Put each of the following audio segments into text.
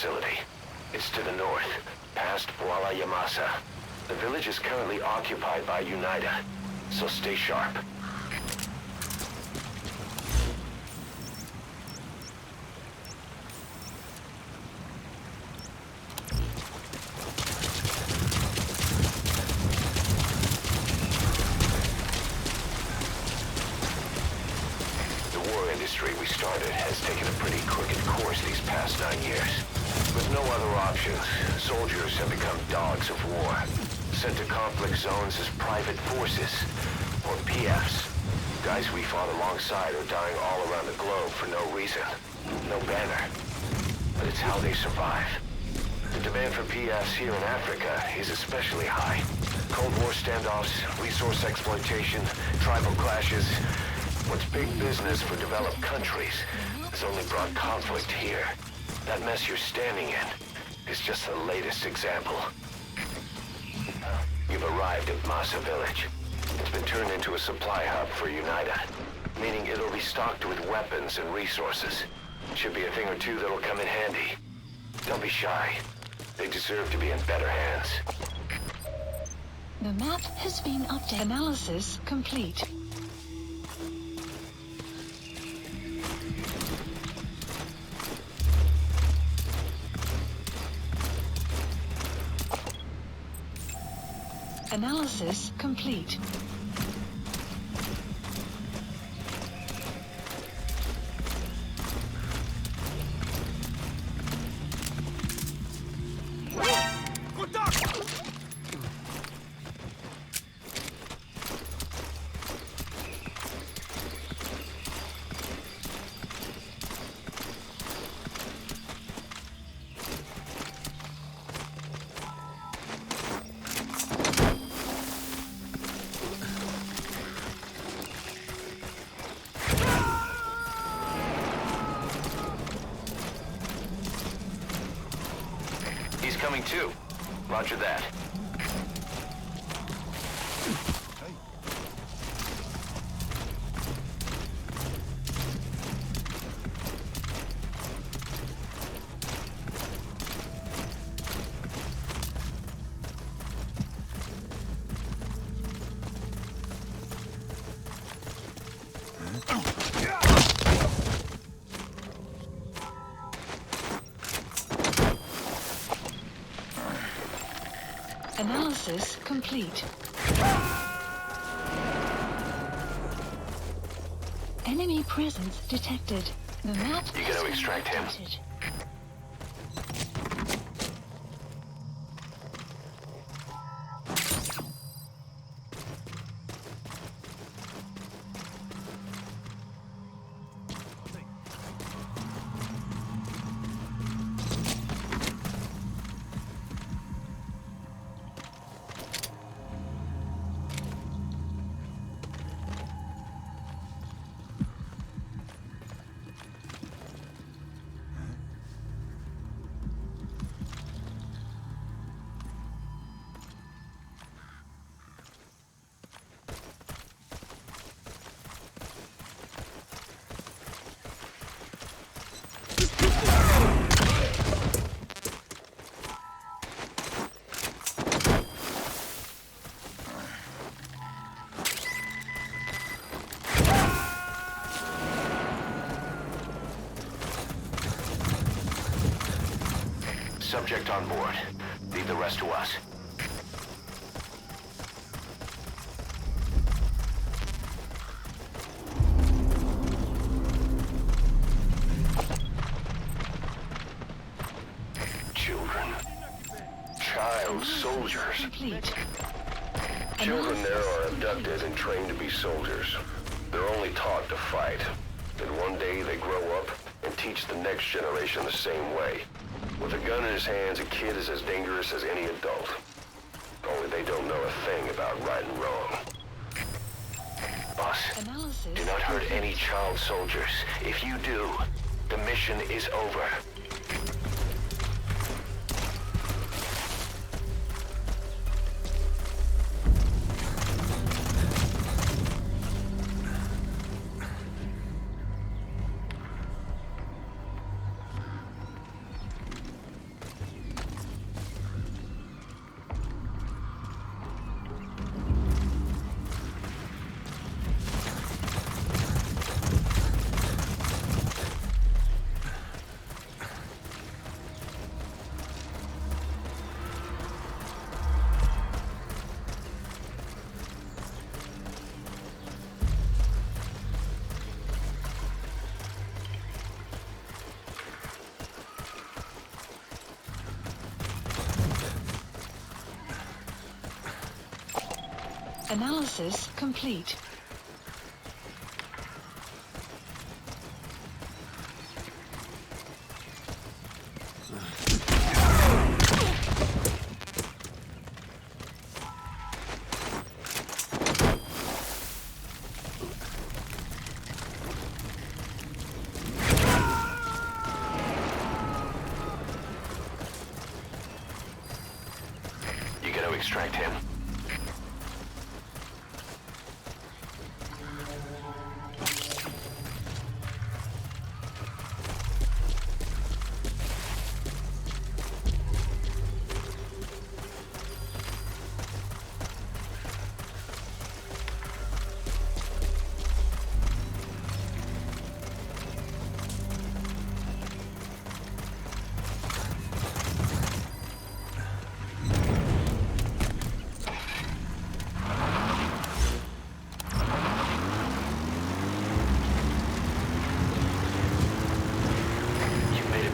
facility. It's to the north, past Kuala Yamasa. The village is currently occupied by UNITA, so stay sharp. We started has taken a pretty crooked course these past 9 years. With no other options, soldiers have become dogs of war, sent to conflict zones as private forces, or PFs. Guys we fought alongside are dying all around the globe for no reason, no banner. But it's how they survive. The demand for PFs here in Africa is especially high. Cold War standoffs, resource exploitation, tribal clashes. What's big business for developed countries has only brought conflict here. That mess you're standing in is just the latest example. You've arrived at Masa Village. It's been turned into a supply hub for UNITA, meaning it'll be stocked with weapons and resources. Should be a thing or two that'll come in handy. Don't be shy. They deserve to be in better hands. The map has been updated. Analysis complete. Analysis complete. Coming too. Roger that. Analysis complete. Enemy presence detected. The map You gotta extract him. updated. Subject on board. Leave the rest to us. Children. Child soldiers. Complete. Children there are abducted and trained to be soldiers. They're only taught to fight. And one day they grow up and teach the next generation the same way. With a gun in his hands, a kid is as dangerous as any adult. Only they don't know a thing about right and wrong. Boss, do not hurt any child soldiers. If you do, the mission is over. Analysis complete. You gotta extract him.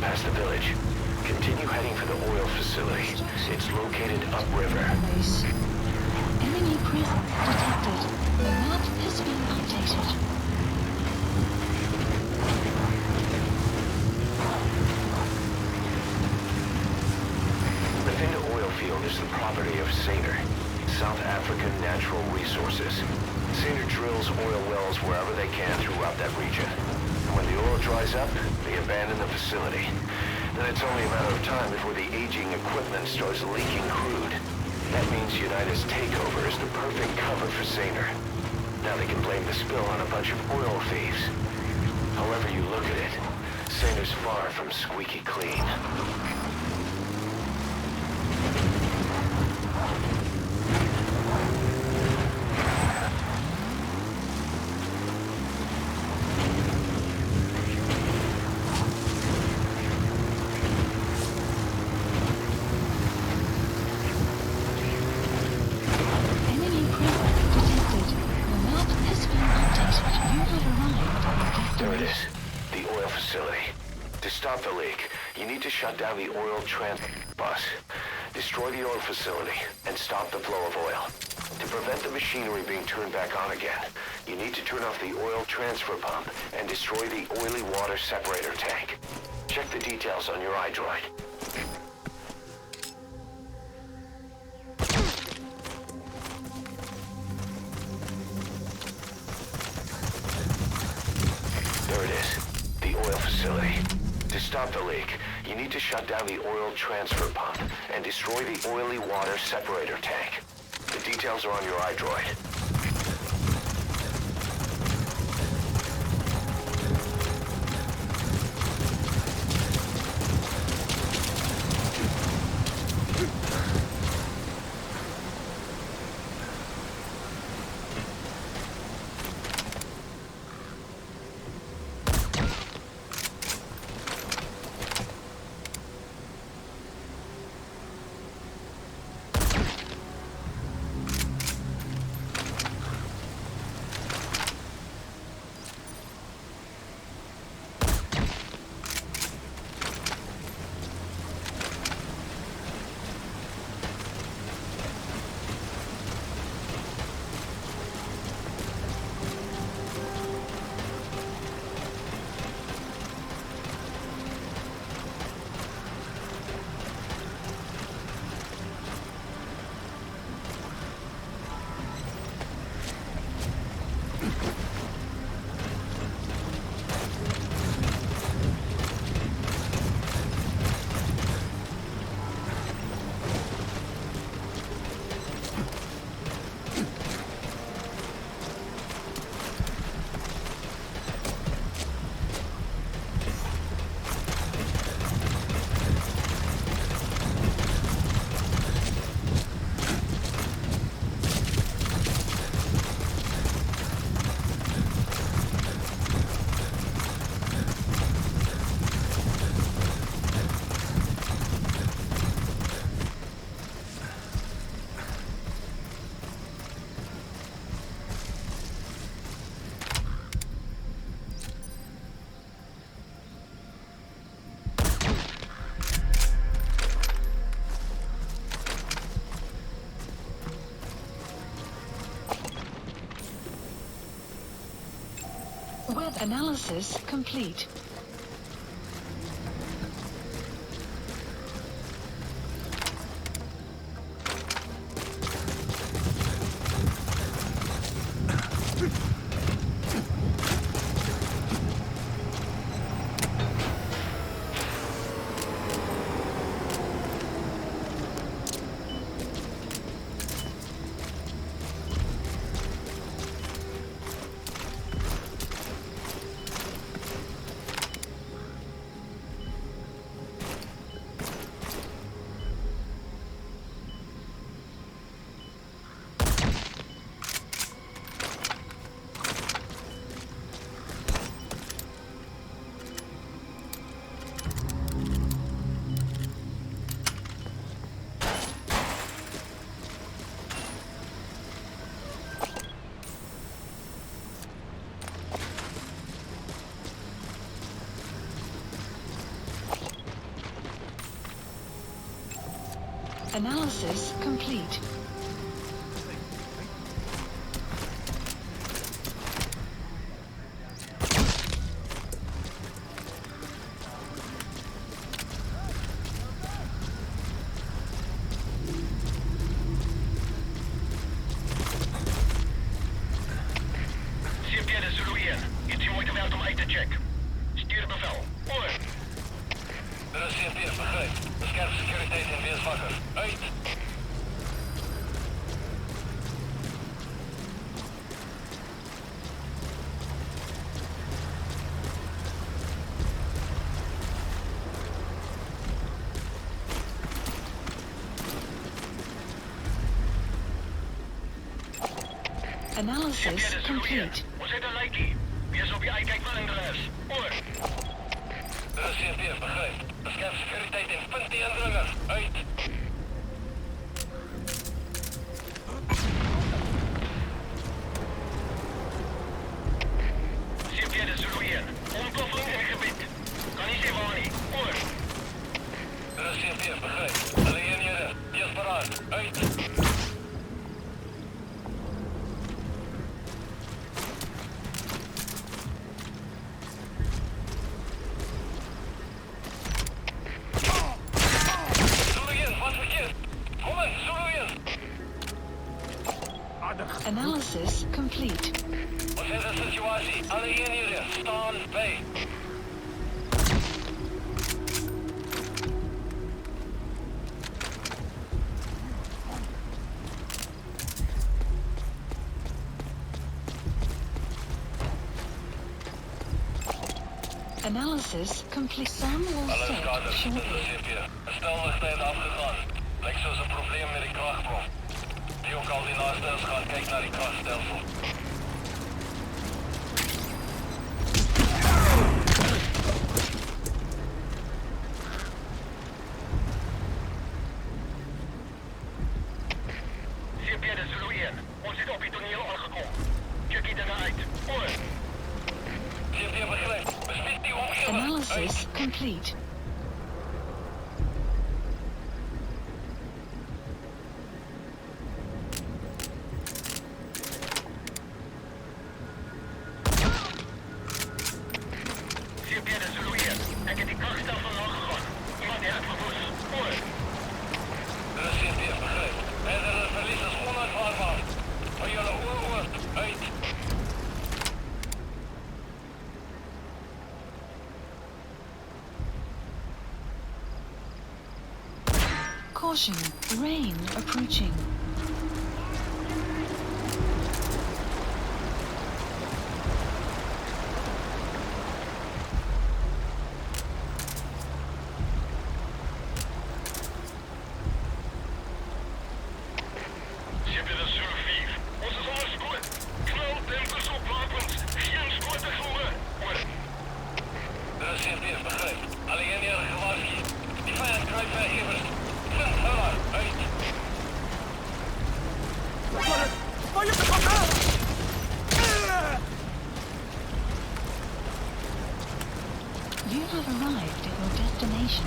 Past the village. Continue heading for the oil facility. It's located upriver. Base. Enemy presence detected. The map has been updated. The Vinda oil field is the property of Saner, South African Natural Resources. Saner drills oil wells wherever they can throughout that region. When the oil dries up, they abandon the facility. Then it's only a matter of time before the aging equipment starts leaking crude. That means United's takeover is the perfect cover for Saner. Now they can blame the spill on a bunch of oil thieves. However you look at it, Saner's far from squeaky clean. There it is, the oil facility. To stop the leak, you need to shut down the oil transport bus, destroy the oil facility, and stop the flow of oil. To prevent the machinery being turned back on again, you need to turn off the oil transfer pump and destroy the oily water separator tank. Check the details on your iDroid. There it is, the oil facility. To stop the leak, you need to shut down the oil transfer pump and destroy the oily water separator tank. The details are on your iDroid. Analysis complete. Analysis complete. CMP de Zulu 1. Iets je moeite waard om uit te checken. Stuur bevel. Over. Er is CMP, begrijp. Bescherm securiteit en wees wakker. Uit. Analysis complete. We zitten likey. Wees op je uitkijk van de rest. Over. Er is CMP, begrijp. Bescherm securiteit en punt die indringer. Uit. CMP de Zulu 1. Ontploffing in gebied. Kan niet zien waar niet. Over. Er is CMP, begrijp. Alle eenheden. Die is paraat. Uit. Analysis complete. Wat is de situatie? Alle eenheden staan bij. Analysis complete. Some will Alle set skaders, dit shortly. is CMP. De snelwegtijd afgegaan. Lijkt zoals een probleem met die krachtbron. Die ook al die naaste is gaan kijken naar die krachtstelsel. CMP de Zulu 1. Ons is op het toneel aangekomen. Check die dingen uit. Over. CMP begrijp. Besmet die omgeving. Analysis complete. CMP de Zulu 1. Ik heb die krachtstelsel nagegaan. Iemand heeft het verwoest. Over. Er is CMP, begrijp. Verdere verlies is onuitvaarbaar. Van jullie oor uit. Caution, rain approaching. CMP de Zulu 4. Ons is onder scoot. Knaldempers op wapens. Geen scoot te voeren. Over. Er is CMP, begrijp. Alle eenheden gewaarschuwd. Die vijand kruipt werkgevers. Vind huller uit. You have arrived at your destination.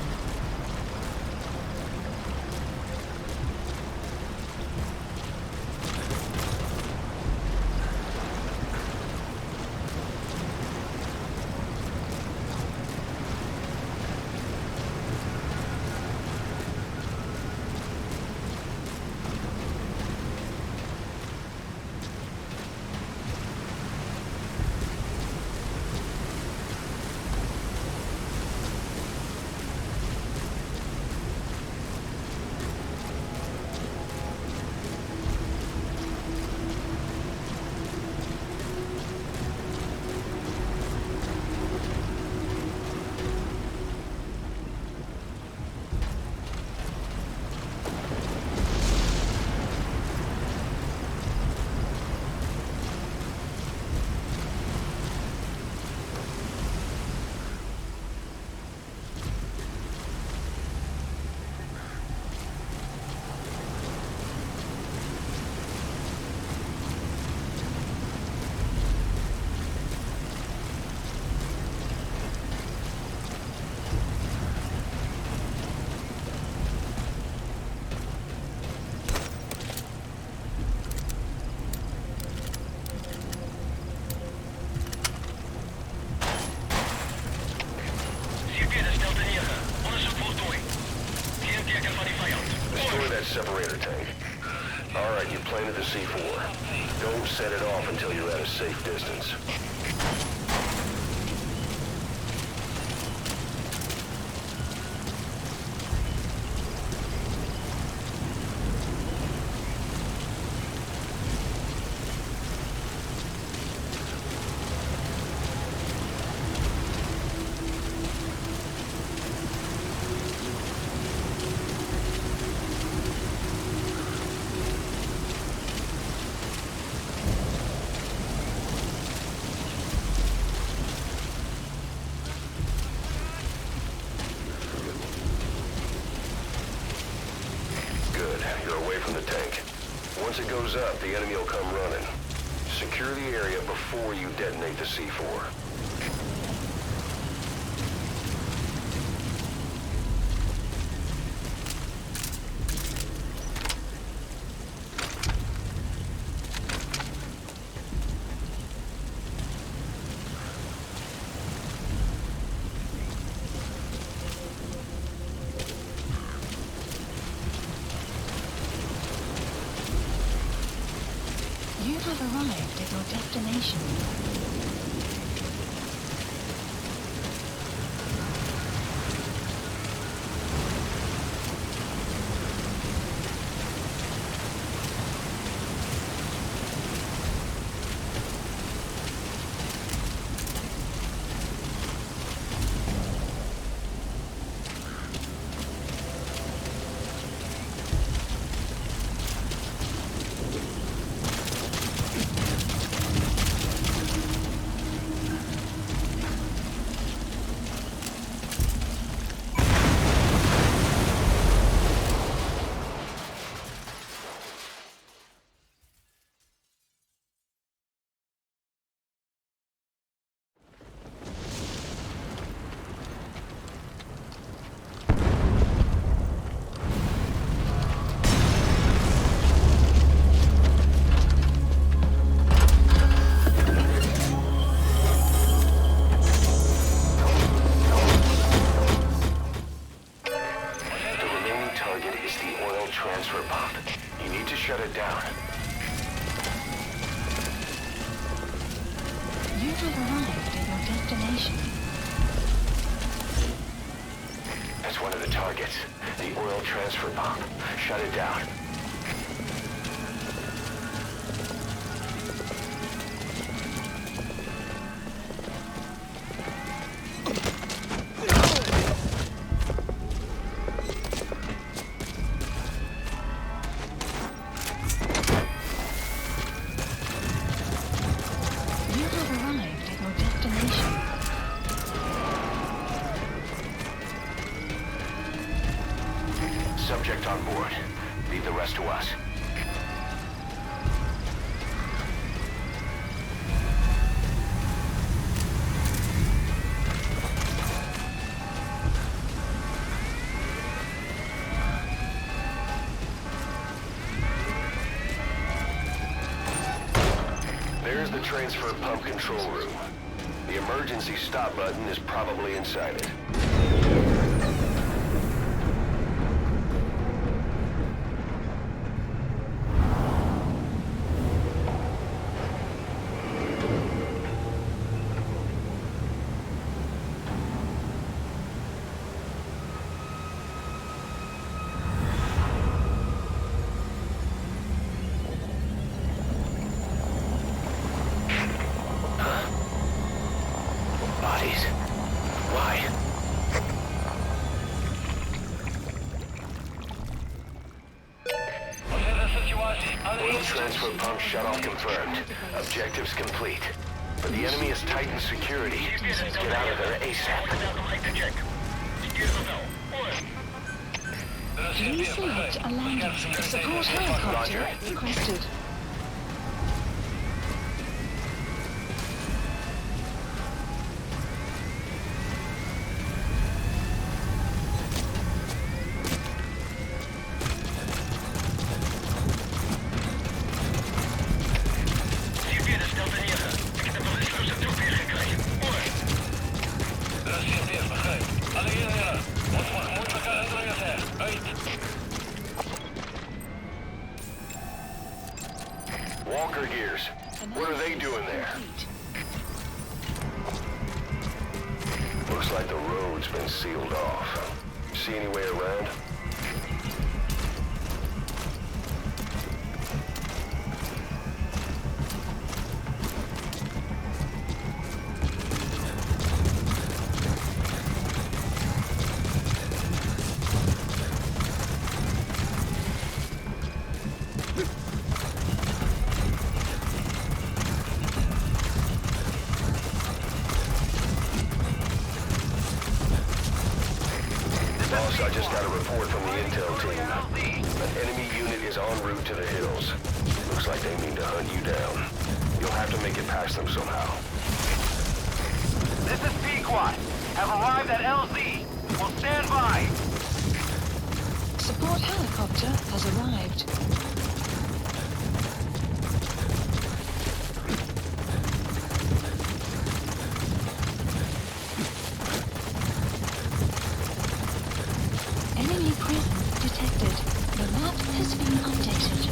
Destroy that separator tank. Alright, you planted the C4. Don't set it off until you're at a safe distance. Once it goes up, the enemy will come running. Secure the area before you detonate the C4. You have arrived at your destination. Shut it down. You have arrived at your destination. That's one of the targets. The oil transfer pump. Shut it down. Subject on board. Leave the rest to us. There's the transfer pump control room. The emergency stop button is probably inside it. Bodies? Why? Oil transfer pump shut-off confirmed. Objectives complete. But the enemy has tightened security. Get out of there ASAP. Please select a landing. Support helicopter requested. Walker gears. What are they doing there? Complete. Looks like the road's been sealed off. See any way around? Boss, I just got a report from the intel team. An enemy unit is en route to the hills. Looks like they mean to hunt you down. You'll have to make it past them somehow. This is Pequot. Have arrived at LZ. Will stand by. Support helicopter has arrived. Enemy presence detected. The map has been updated.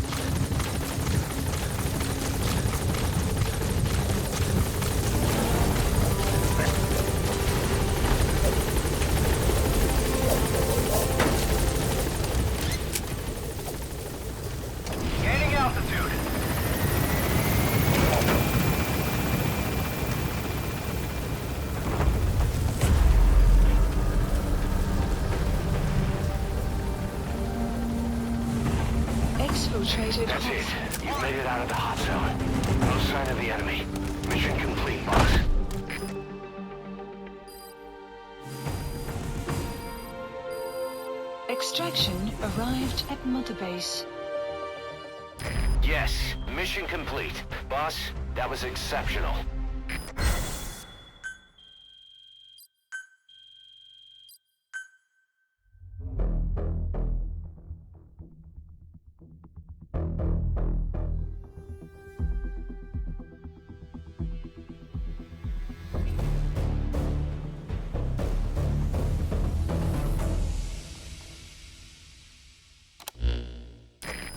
Gaining altitude. Exfiltrated. That's it. You've made it out of the hot zone. No sign of the enemy. Mission complete, boss. Extraction arrived at Mother Base. Yes, mission complete. Boss, that was exceptional.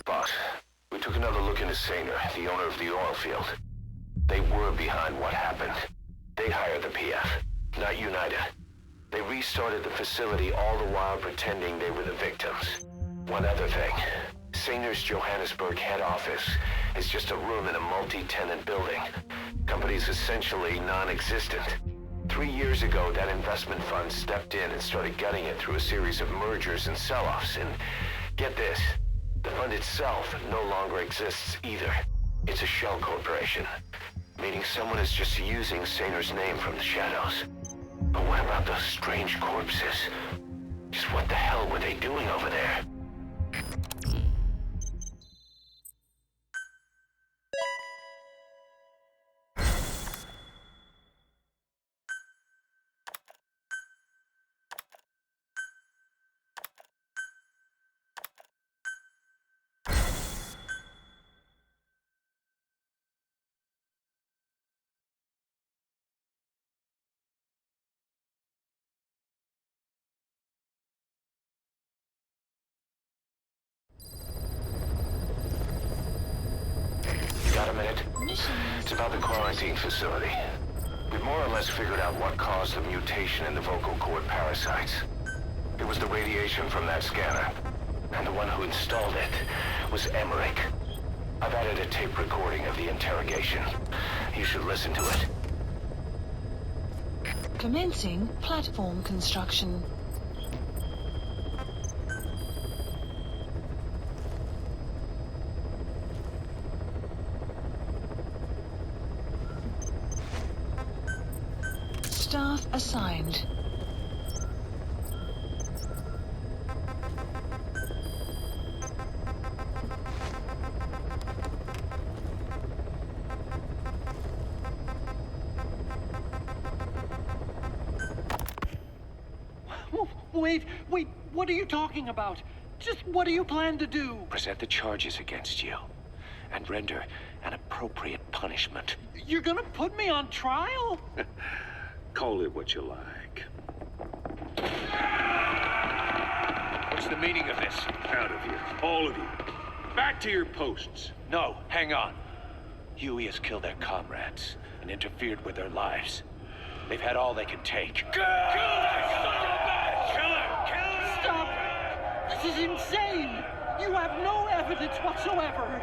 Boss, we took another look into Sainer, the owner of the oil field. They were behind what happened. They hired the PF, not United. They restarted the facility all the while pretending they were the victims. One other thing. Sainer's Johannesburg head office is just a room in a multi-tenant building. Company's essentially non-existent. 3 years ago, that investment fund stepped in and started gutting it through a series of mergers and sell-offs. And get this, the fund itself no longer exists either. It's a shell corporation, meaning someone is just using Sainer's name from the shadows. But what about those strange corpses? Just what the hell were they doing over there? Got a minute? It's about the quarantine facility. We've more or less figured out what caused the mutation in the vocal cord parasites. It was the radiation from that scanner. And the one who installed it was Emmerich. I've added a tape recording of the interrogation. You should listen to it. Commencing platform construction. Staff assigned. Wait, what are you talking about? Just what do you plan to do? Present the charges against you and render an appropriate punishment. You're gonna put me on trial? Call it what you like. What's the meaning of this? Out of here. All of you. Back to your posts. No, hang on. Huey has killed their comrades and interfered with their lives. They've had all they can take. Kill that son of a bitch! Kill her! Kill her! Stop! This is insane! You have no evidence whatsoever.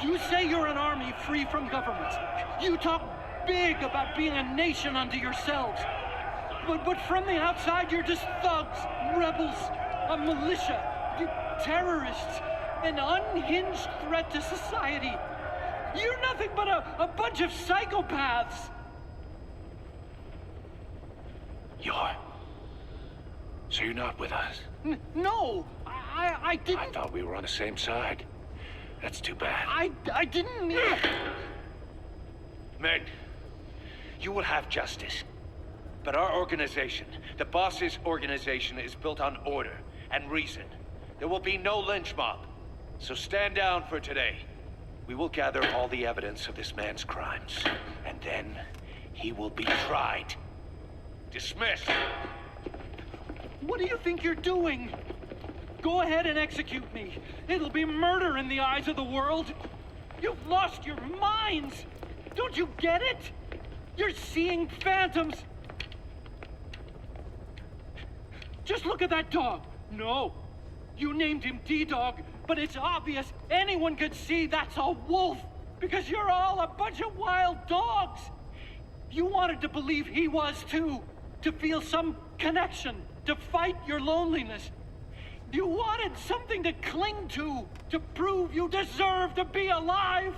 You say you're an army free from government. You talk big about being a nation unto yourselves. But from the outside, you're just thugs, rebels, a militia, terrorists, an unhinged threat to society. You're nothing but a bunch of psychopaths. So you're not with us? No, I didn't. I thought we were on the same side. That's too bad. I didn't mean... Men, you will have justice. But our organization, the boss's organization, is built on order and reason. There will be no lynch mob. So stand down for today. We will gather all the evidence of this man's crimes. And then he will be tried. Dismissed. What do you think you're doing? Go ahead and execute me. It'll be murder in the eyes of the world. You've lost your minds. Don't you get it? You're seeing phantoms. Just look at that dog. No, you named him D-Dog, but it's obvious anyone could see that's a wolf because you're all a bunch of wild dogs. You wanted to believe he was too, to feel some connection, to fight your loneliness. You wanted something to cling to prove you deserve to be alive.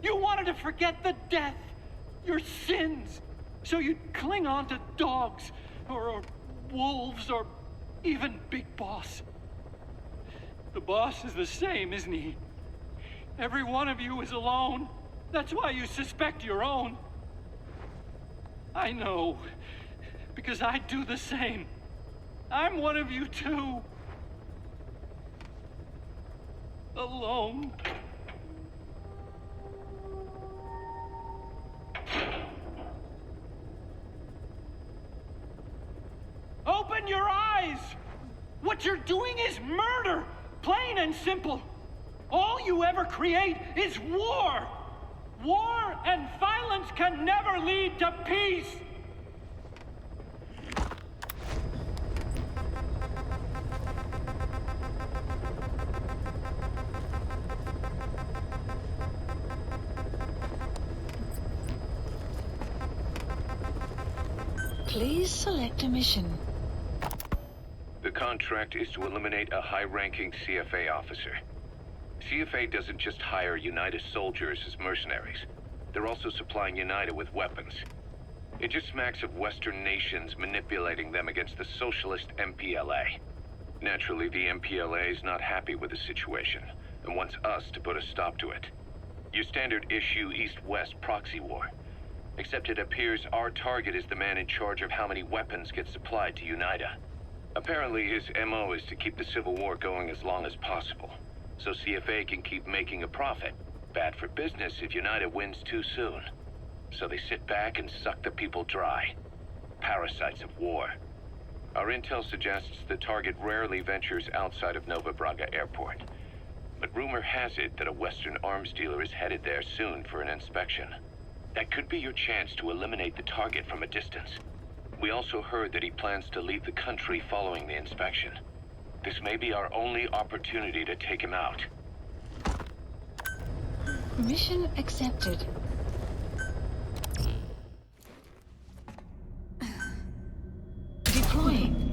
You wanted to forget the death, your sins, so you'd cling on to dogs, or wolves, or even Big Boss. The boss is the same, isn't he? Every one of you is alone. That's why you suspect your own. I know, because I do the same. I'm one of you too. Alone. Open your eyes! What you're doing is murder! Plain and simple. All you ever create is war! War and violence can never lead to peace! Please select a mission. The contract is to eliminate a high-ranking CFA officer. CFA doesn't just hire UNITA soldiers as mercenaries. They're also supplying UNITA with weapons. It just smacks of Western nations manipulating them against the socialist MPLA. Naturally, the MPLA is not happy with the situation and wants us to put a stop to it. Your standard issue East-West proxy war. Except it appears our target is the man in charge of how many weapons get supplied to UNITA. Apparently his MO is to keep the Civil War going as long as possible, so CFA can keep making a profit. Bad for business if UNITA wins too soon. So they sit back and suck the people dry. Parasites of war. Our intel suggests the target rarely ventures outside of Nova Braga Airport. But rumor has it that a Western arms dealer is headed there soon for an inspection. That could be your chance to eliminate the target from a distance. We also heard that he plans to leave the country following the inspection. This may be our only opportunity to take him out. Mission accepted. Deploying.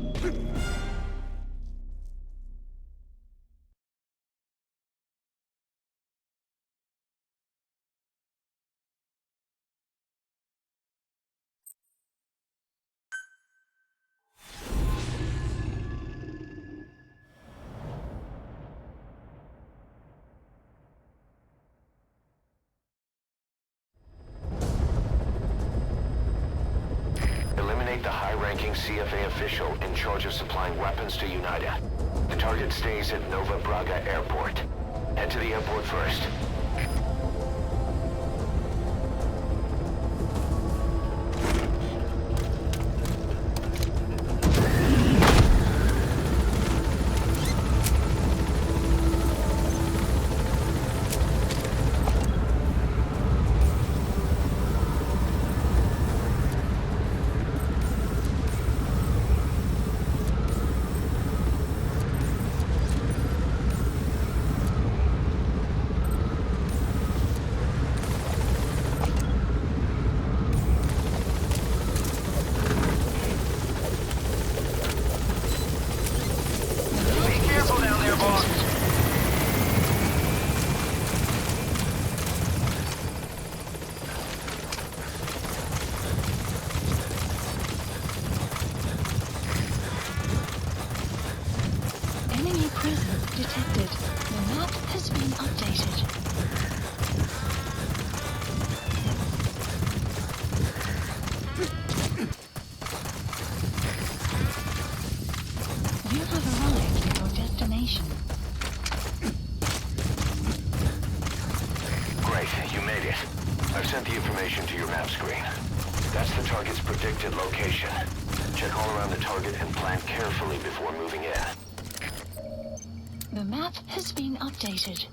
Eliminate the high-ranking CFA official in charge of supplying weapons to UNITA. The target stays at Nova Braga Airport. Head to the airport first. detected. The map has been updated. You have arrived at your destination. Great, you made it. I've sent the information to your map screen. That's the target's predicted location. Check all around the target and plan carefully before moving in. The map has been updated.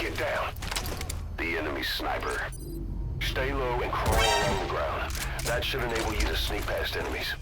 Get down. The enemy's sniper. Stay low and crawl along the ground. That should enable you to sneak past enemies.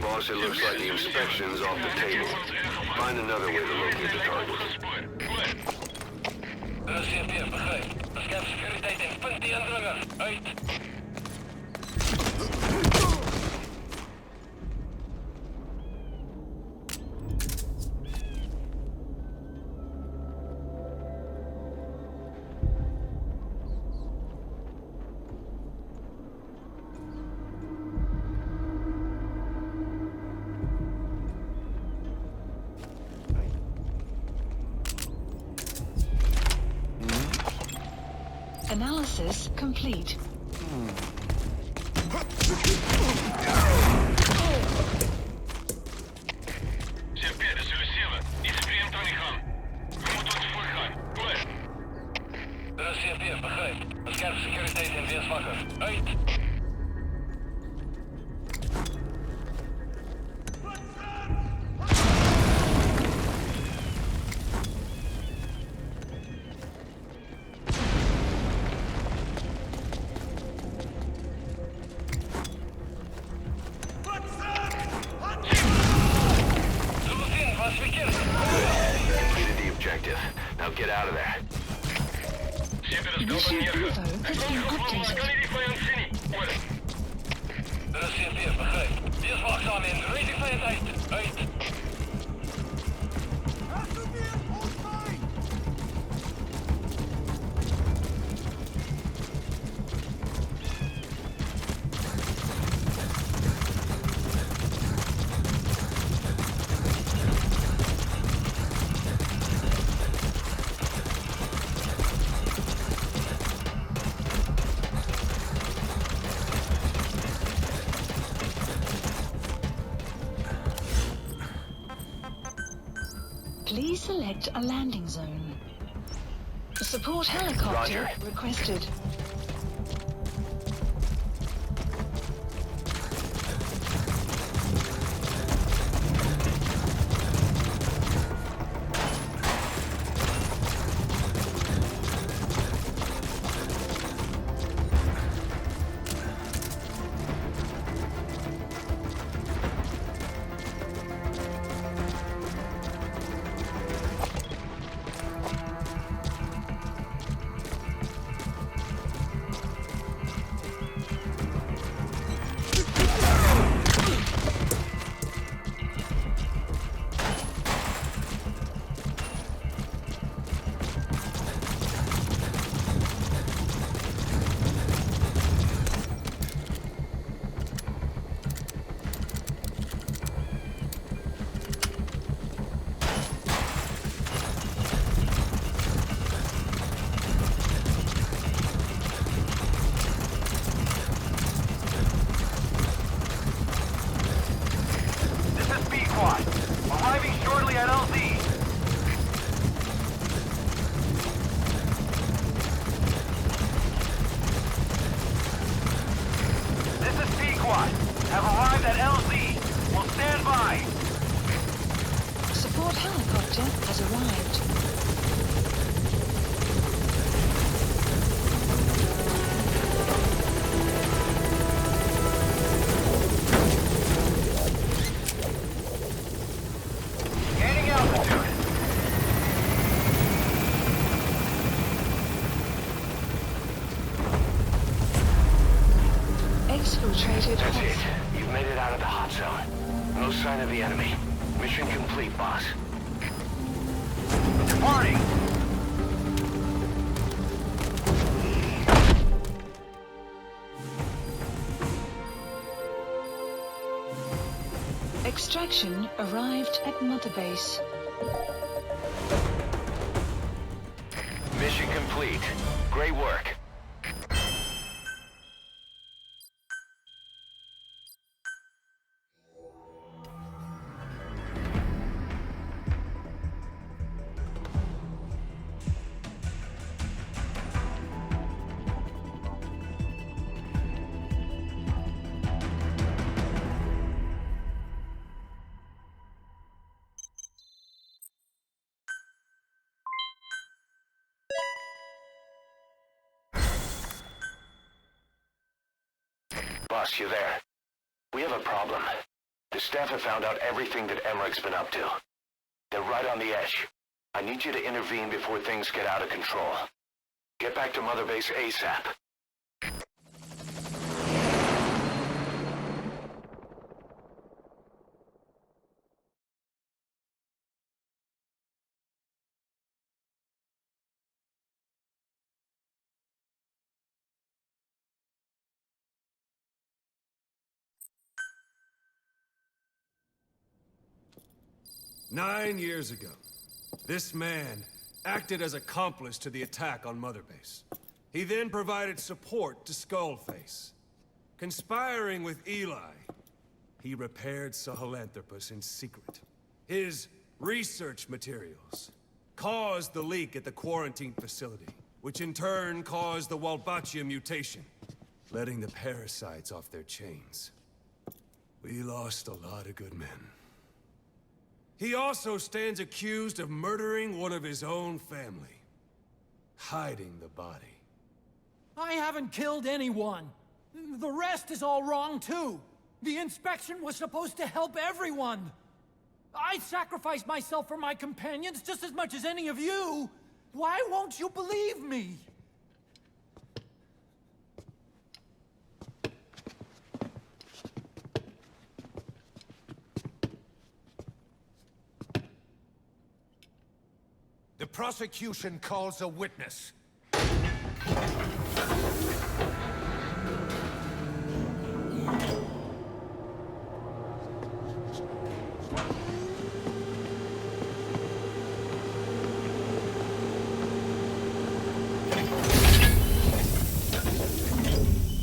Boss, it looks like the inspection's off the table. Find another way to locate the target. CMP, begrijp. Bescherm securiteit en punt die indringer. Uit. Analysis complete. CMP, dat zullen zeven. Iets vreemd aan de gang. We moeten ons voorgaan. Goed. CMP, begrijp. Bescherm securiteit en wees wakker. Uit. Now get out of there. Mission info has been updated. CMP, begrijp. Wees waakzaam en rijd die vijand uit. Uit. Please select a landing zone. Support helicopter Roger. requested. helicopter has arrived. Gaining altitude. Exfiltrated That's hot it. zone. You've made it out of the hot zone. No sign of the enemy. Mission complete, boss. Departing. Extraction arrived at Mother Base. Mission complete. Great work. Boss, you there? We have a problem. The staff have found out everything that Emmerich's been up to. They're right on the edge. I need you to intervene before things get out of control. Get back to Mother Base ASAP. Nine years ago, this man acted as accomplice to the attack on Mother Base. He then provided support to Skullface. Conspiring with Eli, he repaired Sahelanthropus in secret. His research materials caused the leak at the quarantine facility, which in turn caused the Walbachia mutation, letting the parasites off their chains. We lost a lot of good men. He also stands accused of murdering one of his own family, hiding the body. I haven't killed anyone. The rest is all wrong, too. The inspection was supposed to help everyone. I sacrificed myself for my companions just as much as any of you. Why won't you believe me? The prosecution calls a witness.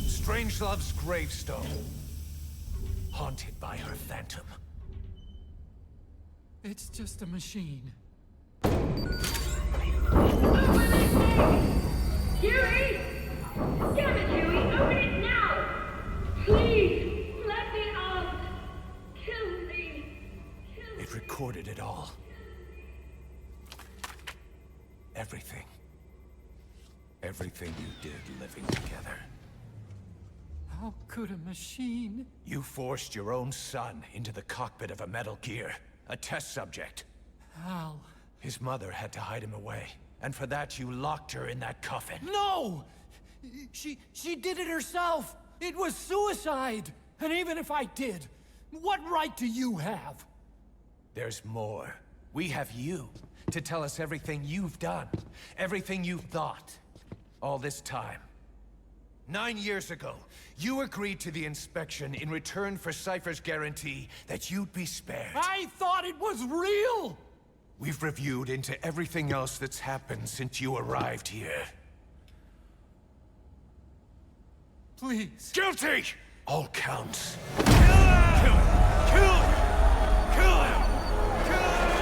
Strangelove's gravestone, haunted by her phantom. It's just a machine. Huey! Damn it, Huey! Open it now! Please! Let me out! Kill me! Kill me! It recorded it all. Everything. Everything you did living together. How could a machine? You forced your own son into the cockpit of a Metal Gear, a test subject. How? His mother had to hide him away, and for that you locked her in that coffin. No! She did it herself! It was suicide! And even if I did, what right do you have? There's more. We have you to tell us everything you've done, everything you've thought, all this time. 9 years ago, you agreed to the inspection in return for Cypher's guarantee that you'd be spared. I thought it was real! We've reviewed into everything else that's happened since you arrived here. Please. Guilty! All counts. Kill him! Kill him! Kill him! Kill him!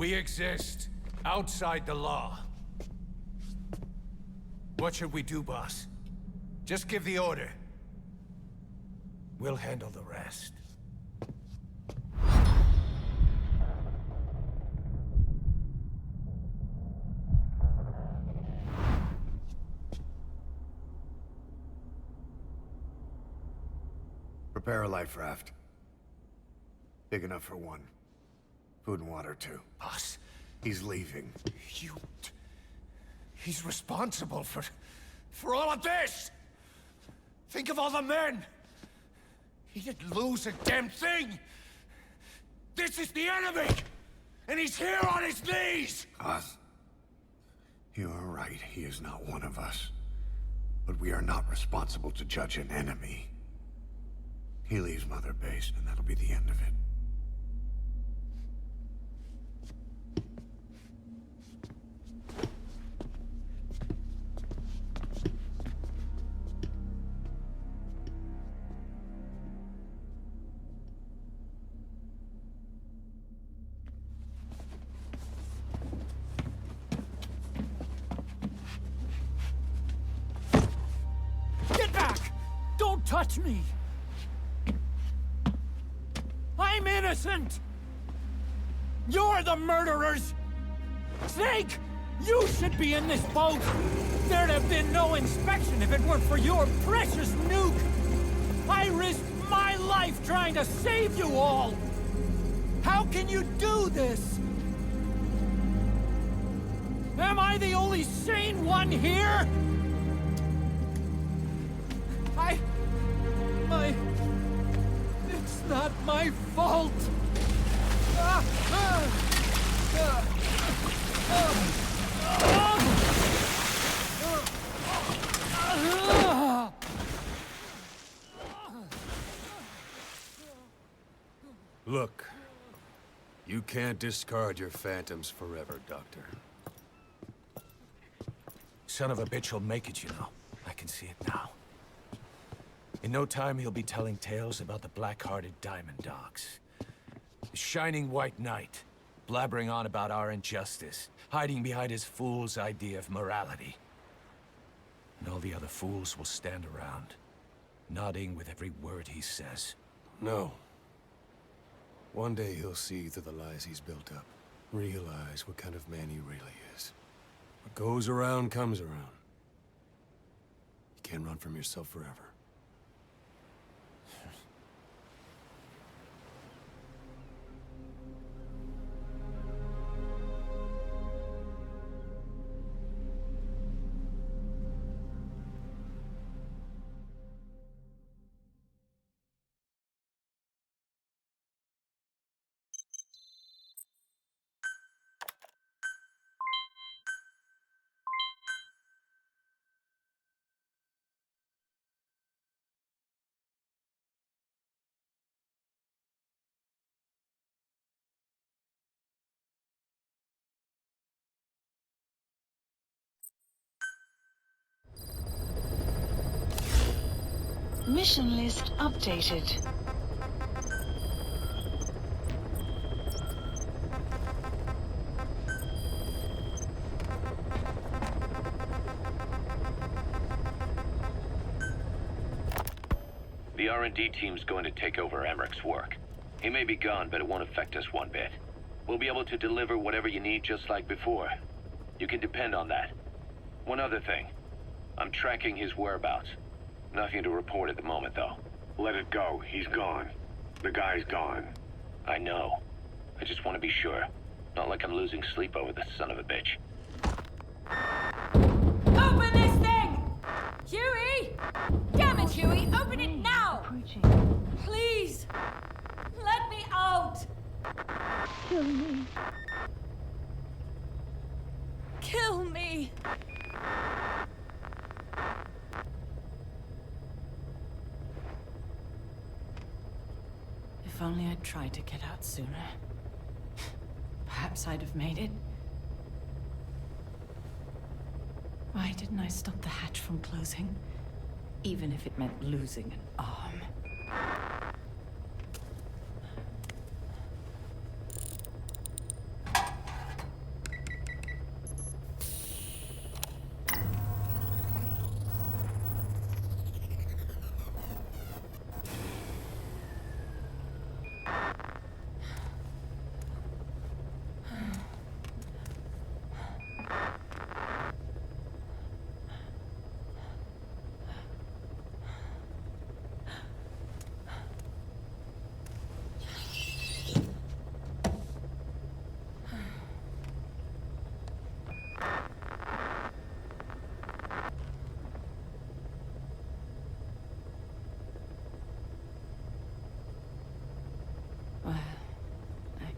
We exist outside the law. What should we do, boss? Just give the order. We'll handle the rest. Prepare a life raft. Big enough for one. Food and water, too. Boss, He's leaving. he's responsible for all of this! Think of all the men! He didn't lose a damn thing! This is the enemy! And he's here on his knees! Us. You are right, he is not one of us. But we are not responsible to judge an enemy. He leaves Mother Base, and that'll be the end of it. Get back! Don't touch me! I'm innocent! You're the murderers! Snake! You should be in this boat! There'd have been no inspection if it weren't for your precious nuke! I risked my life trying to save you all! How can you do this? Am I the only sane one here? It's not my fault! Look, you can't discard your phantoms forever, Doctor. Son of a bitch will make it, you know. I can see it now. In no time, he'll be telling tales about the black-hearted Diamond Dogs. The Shining White Knight, blabbering on about our injustice, hiding behind his fool's idea of morality. And all the other fools will stand around, nodding with every word he says. No. One day he'll see through the lies he's built up, realize what kind of man he really is. What goes around comes around. You can't run from yourself forever. Mission list updated. The R&D team's going to take over Emmerich's work. He may be gone, but it won't affect us one bit. We'll be able to deliver whatever you need just like before. You can depend on that. One other thing. I'm tracking his whereabouts. Nothing to report at the moment, though. Let it go. He's gone. The guy's gone. I know. I just want to be sure. Not like I'm losing sleep over this son of a bitch. Open this thing! Huey! Damn it, Huey! Open it now! Please! Let me out! Kill me. Kill me! If only I'd tried to get out sooner. Perhaps I'd have made it. Why didn't I stop the hatch from closing? Even if it meant losing an arm.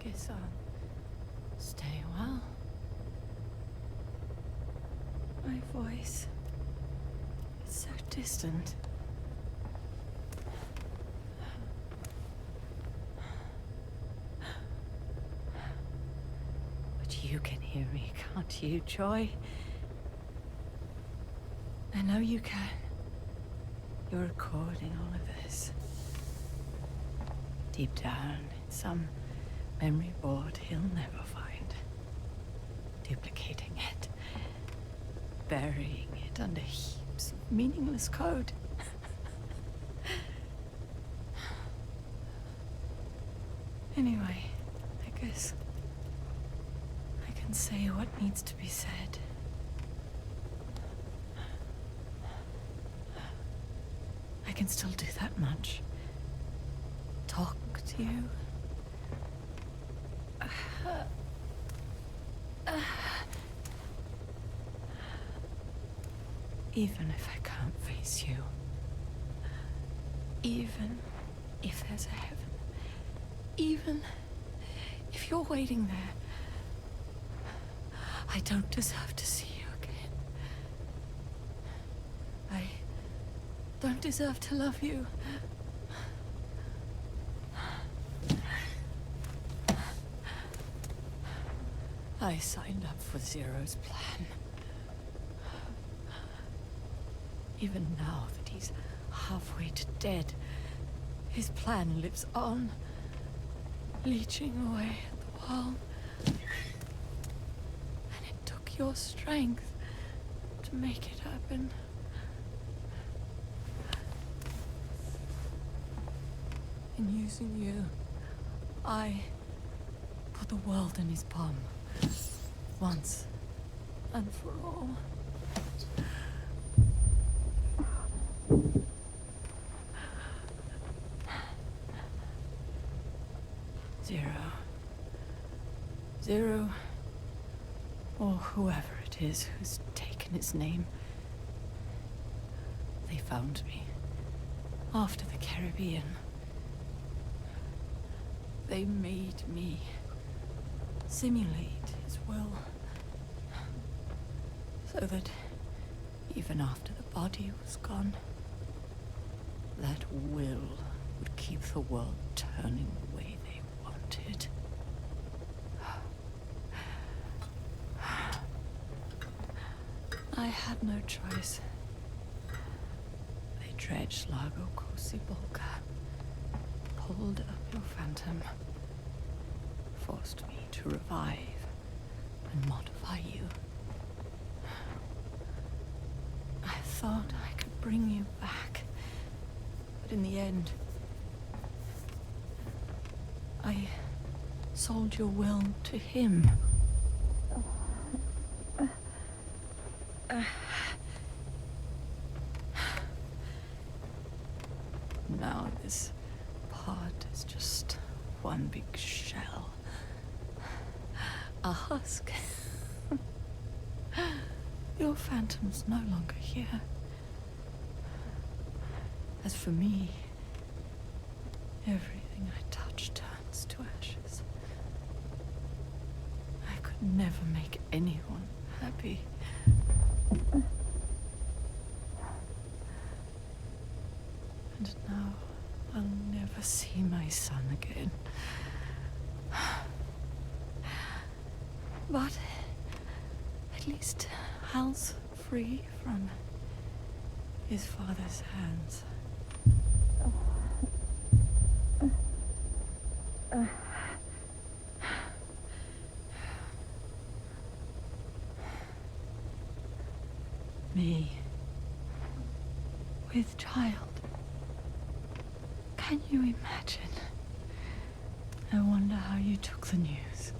guess I'll stay a while. My voice, it's so distant. But you can hear me, can't you, Joy? I know you can. You're recording all of this. Deep down in some memory board he'll never find. Duplicating it. Burying it under heaps of meaningless code. Anyway, I guess I can say what needs to be said. I can still do that much. Talk to you. Even if I can't face you. Even if there's a heaven. Even if you're waiting there. I don't deserve to see you again. I don't deserve to love you. I signed up for Zero's plan. Even now that he's halfway to dead, his plan lives on, leeching away at the world. And it took your strength to make it happen. In using you, I put the world in his palm. Once and for all. Zero, or whoever it is who's taken its name. They found me after the Caribbean. They made me simulate his will, so that even after the body was gone, that will would keep the world turning the way they wanted. I had no choice. They dredged Lago Cosibolca, pulled up your phantom, forced me to revive and modify you. I thought I could bring you back, but in the end, I sold your will to him. Now this pod is just one big shell. A husk. Your phantom's no longer here. As for me, everything I touch turns to ashes. I could never make anyone happy. And now I'll never see my son again. But at least Hal's free from his father's hands. Me, with child. Can you imagine? I wonder how you took the news.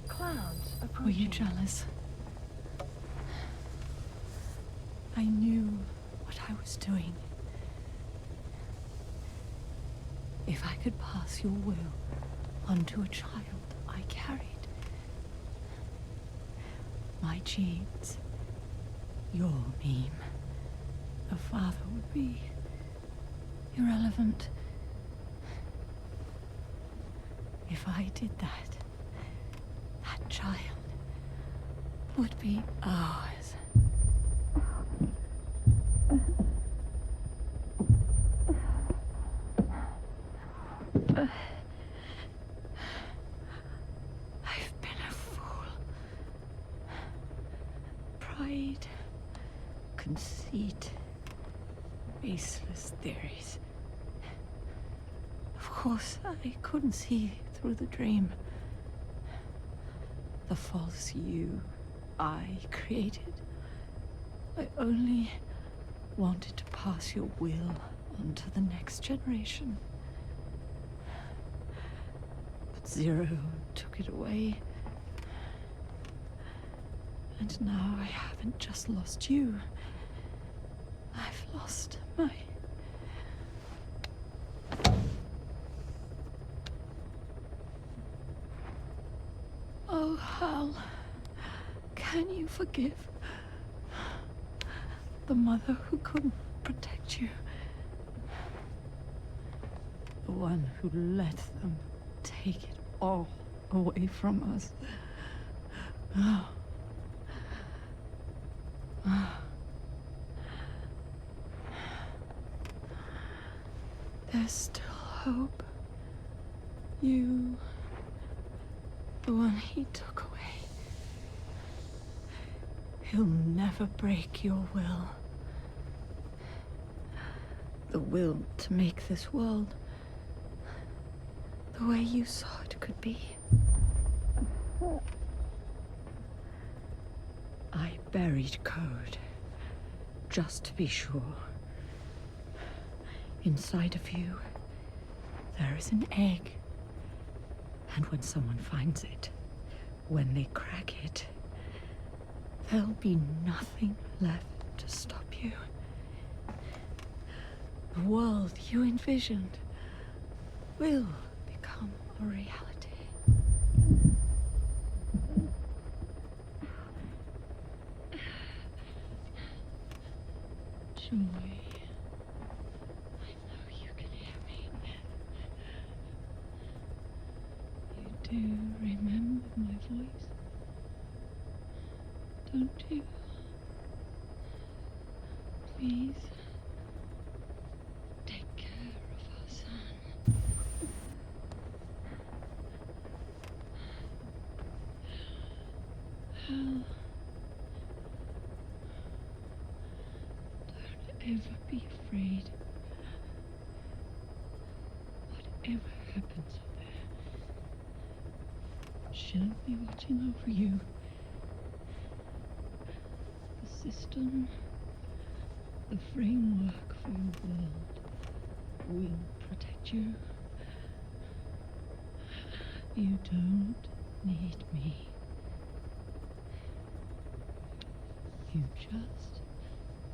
Clouds approaching. Were you jealous? I knew what I was doing. If I could pass your will onto a child I carried, my genes, your meme, a father would be irrelevant. If I did that, that child would be ours. I've been a fool. Pride, conceit, baseless theories. Of course, I couldn't see through the dream. The false you I created. I only wanted to pass your will on to the next generation. But Zero took it away. And now I haven't just lost you. I've lost my... Oh, Hal, can you forgive the mother who couldn't protect you? The one who let them take it all away from us. Oh. There's still hope. You... the one he took away. He'll never break your will. The will to make this world the way you saw it could be. I buried code, just to be sure. Inside of you, there is an egg. And when someone finds it, when they crack it, there'll be nothing left to stop you. The world you envisioned will become a reality. Joy. I know you can hear me. You do remember my voice, don't you? Please, take care of our son. Hal, don't ever be afraid. Whatever happens up there, she'll be watching over you. The system, the framework for your world will protect you. You don't need me. You just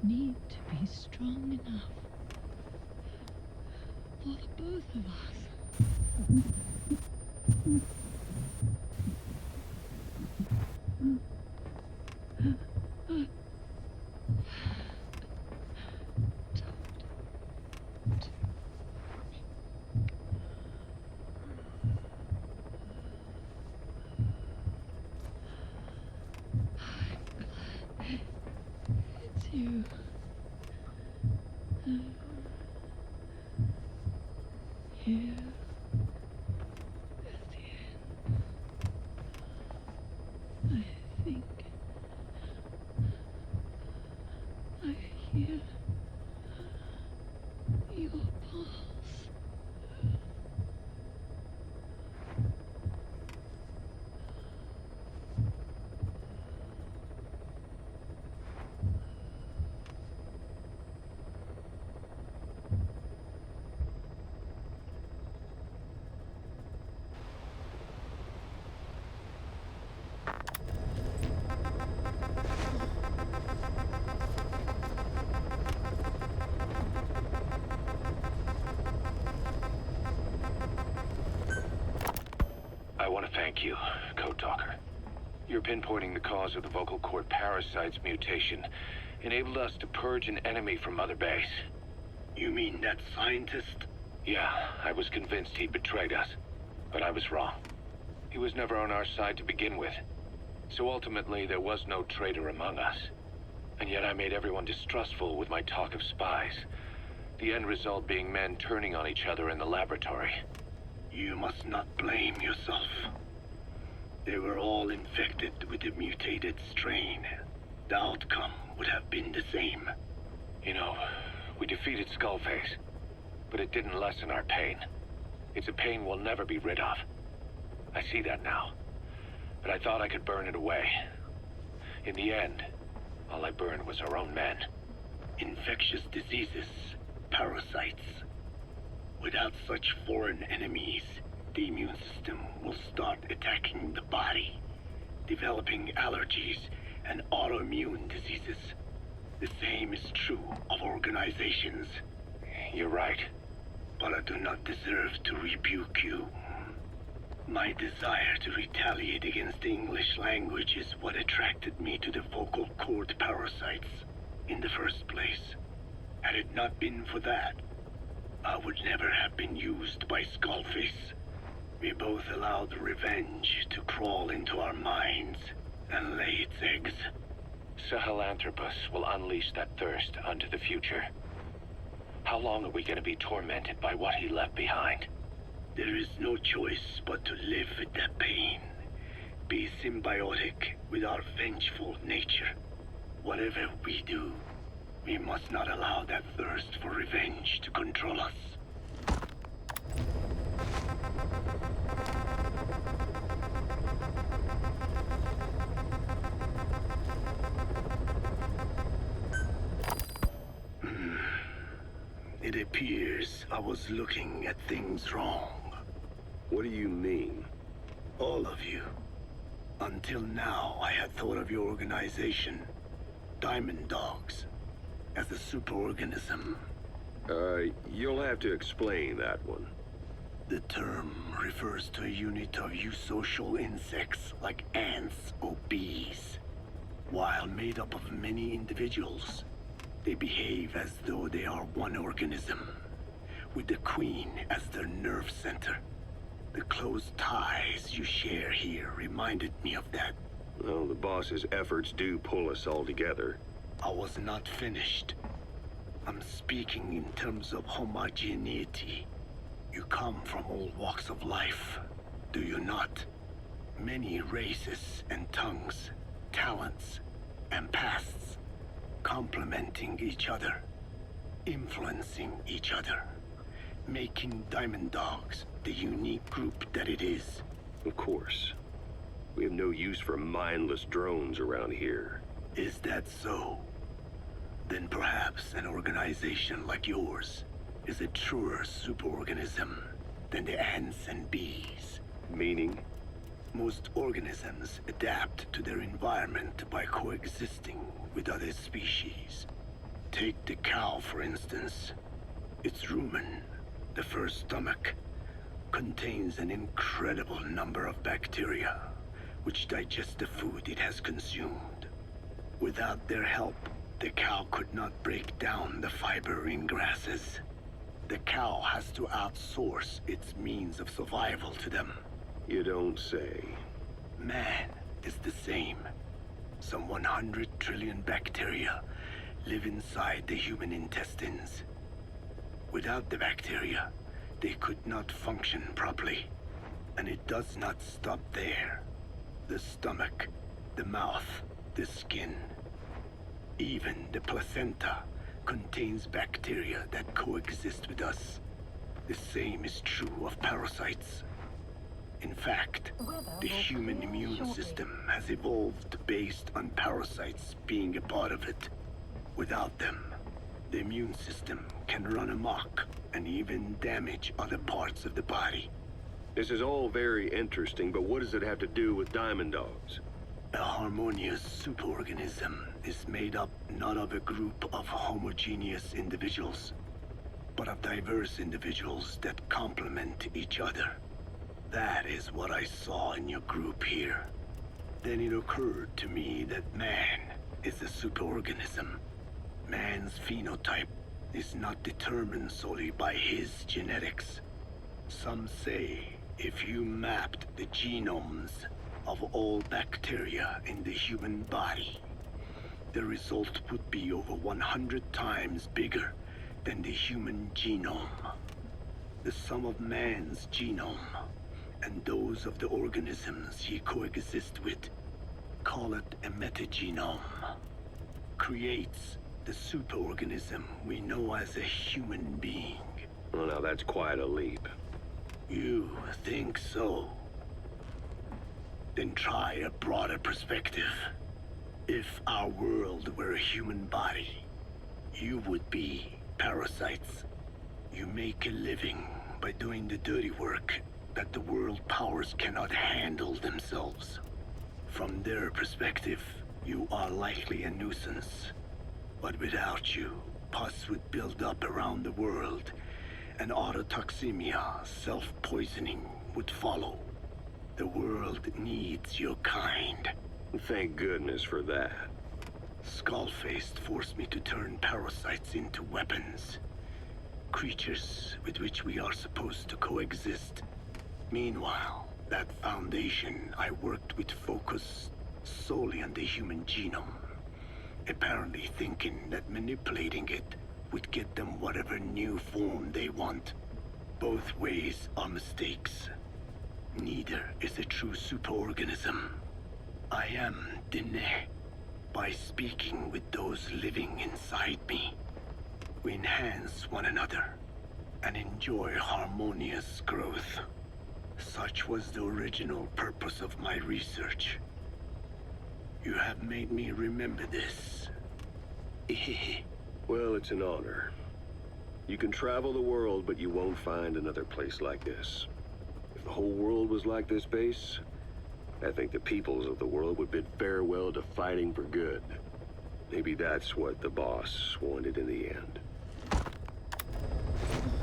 need to be strong enough for the both of us. It's you. Here at the end, I think I hear your pulse. I want to thank you, Code Talker. Your pinpointing the cause of the vocal cord parasite's mutation enabled us to purge an enemy from Mother Base. You mean that scientist? Yeah, I was convinced he betrayed us. But I was wrong. He was never on our side to begin with. So ultimately, there was no traitor among us. And yet I made everyone distrustful with my talk of spies. The end result being men turning on each other in the laboratory. You must not blame yourself. They were all infected with the mutated strain. The outcome would have been the same. You know, we defeated Skullface, but it didn't lessen our pain. It's a pain we'll never be rid of. I see that now, but I thought I could burn it away. In the end, all I burned was our own men. Infectious diseases, parasites. Without such foreign enemies, the immune system will start attacking the body, developing allergies and autoimmune diseases. The same is true of organizations. You're right. But I do not deserve to rebuke you. My desire to retaliate against the English language is what attracted me to the vocal cord parasites in the first place. Had it not been for that, I would never have been used by Skullface. We both allowed revenge to crawl into our minds and lay its eggs. Sahelanthropus will unleash that thirst unto the future. How long are we going to be tormented by what he left behind? There is no choice but to live with that pain. Be symbiotic with our vengeful nature. Whatever we do, we must not allow that thirst for revenge to control us. It appears I was looking at things wrong. What do you mean? All of you. Until now, I had thought of your organization, Diamond Dogs, as a superorganism. You'll have to explain that one. The term refers to a unit of eusocial insects like ants or bees. While made up of many individuals, they behave as though they are one organism, with the Queen as their nerve center. The close ties you share here reminded me of that. Well, the boss's efforts do pull us all together. I was not finished. I'm speaking in terms of homogeneity. You come from all walks of life, do you not? Many races and tongues, talents and pasts, complementing each other, influencing each other, making Diamond Dogs the unique group that it is. Of course. We have no use for mindless drones around here. Is that so? Then perhaps an organization like yours is a truer superorganism than the ants and bees. Meaning? Most organisms adapt to their environment by coexisting with other species. Take the cow, for instance. Its rumen, the first stomach, contains an incredible number of bacteria, which digest the food it has consumed. Without their help, the cow could not break down the fiber in grasses. The cow has to outsource its means of survival to them. You don't say. Man is the same. Some 100 trillion bacteria live inside the human intestines. Without the bacteria, they could not function properly. And it does not stop there. The stomach, the mouth, the skin, even the placenta contains bacteria that coexist with us. The same is true of parasites. In fact, the human immune system has evolved based on parasites being a part of it. Without them, the immune system can run amok and even damage other parts of the body. This is all very interesting, but what does it have to do with Diamond Dogs? A harmonious superorganism is made up not of a group of homogeneous individuals, but of diverse individuals that complement each other. That is what I saw in your group here. Then it occurred to me that man is a superorganism. Man's phenotype is not determined solely by his genetics. Some say If you mapped the genomes of all bacteria in the human body, the result would be over 100 times bigger than the human genome. The sum of man's genome and those of the organisms he coexists with, call it a metagenome, creates the superorganism we know as a human being. Well, now that's quite a leap. You think so? Then try a broader perspective. If our world were a human body, you would be parasites. You make a living by doing the dirty work that the world powers cannot handle themselves. From their perspective, you are likely a nuisance. But without you, pus would build up around the world, and autotoxemia, self-poisoning, would follow. The world needs your kind. Thank goodness for that. Skullfaced forced me to turn parasites into weapons. Creatures with which we are supposed to coexist. Meanwhile, that foundation I worked with focused solely on the human genome. Apparently thinking that manipulating it would get them whatever new form they want. Both ways are mistakes. Neither is a true superorganism. I am Dine. By speaking with those living inside me, we enhance one another and enjoy harmonious growth. Such was the original purpose of my research. You have made me remember this. Well, it's an honor. You can travel the world, but you won't find another place like this. If the whole world was like this base, I think the peoples of the world would bid farewell to fighting for good. Maybe that's what the boss wanted in the end.